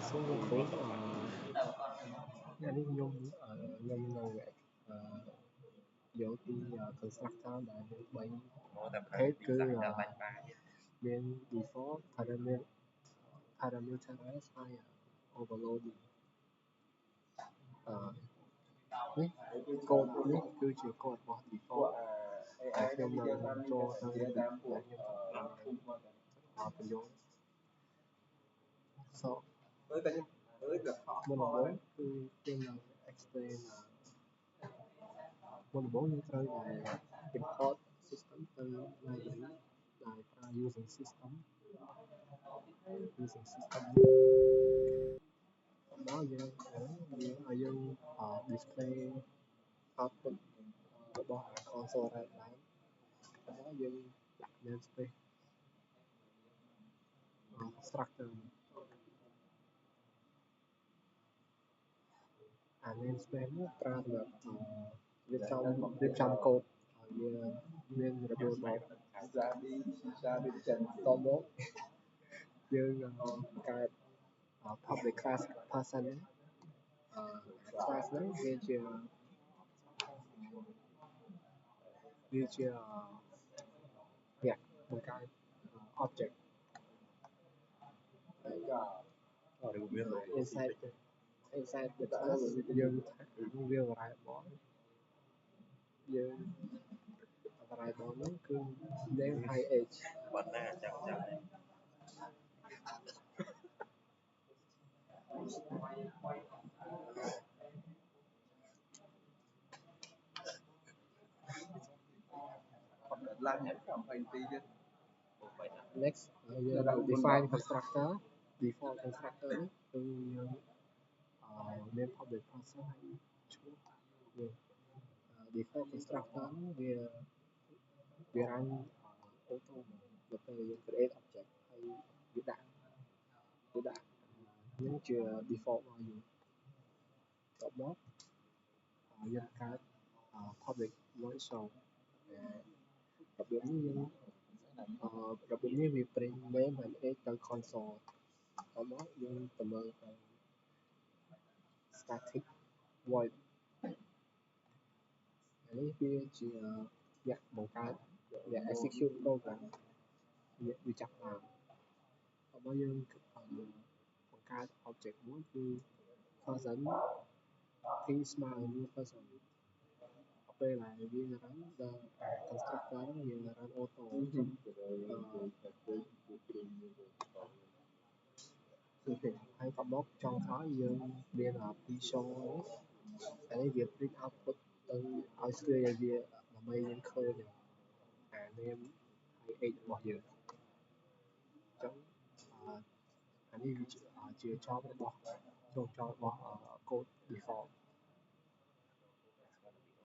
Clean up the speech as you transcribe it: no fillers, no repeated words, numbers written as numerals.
សួរលោកគ្រូថ្ងៃនេះខ្ញុំនៅយកពី constructor ដែលមាន3 page គឺមាន default parameterize ហើយ overloading នេះកូដនេះគឺជាកូដរបស់ default ហើយខ្ញុំនឹងចូលទៅដែលខ្ញុំបញ្យល់មុនដំបូងគឺខ្ញុំនឹង explain មុនដំបូងយើងត្រូវតែ import system ទៅ library ដែលប្រើ using system ដល់យើងឲ្យយើង display output របស់ console write line ហើយយើងដាក់ namespace structure namespace នេះប្រើសម្រាប់រៀបចំកូដឲ្យវាមានរបៀបមកតមកយើងកើត public class person class ហ្នឹងវាជាអ្នកបង្កើត object ហើយក៏ inside the class យើងវា variable យើង variable ហ្នឹងគឺ name ហើយ age បាត់ណាចាំឡើង20 នាទីទៀត next យើង define constructor default constructor នេះគឺយើងមាន public person ហើយឈ្មោះយើង default constructor ហ្នឹងវា run auto នៅពេលយើង create object ហើយវាដាក់នេះជា default របស់យើងតបមកយើងកើត public void show របៀបនេះវា print name ហើយ age ទៅ console តមកយើងទៅមើលទៅ static void នេះវាជាអ្នកបង្កើត execute program វាចាប់តាមរបស់យើងបង្កើត object មួយគឺ person t ស្មើនឹង person ពេលដែលវា run ដល់ constructor វា run auto ហើយក៏មកចុងក្រោយយើងមាន show នេះវា print output ទៅឲ្យស្គាល់ឲ្យវាដើម្បីយើងឃើញname ហើយ age របស់យើងអញ្ចឹងអានេះវាជាចប់របស់code default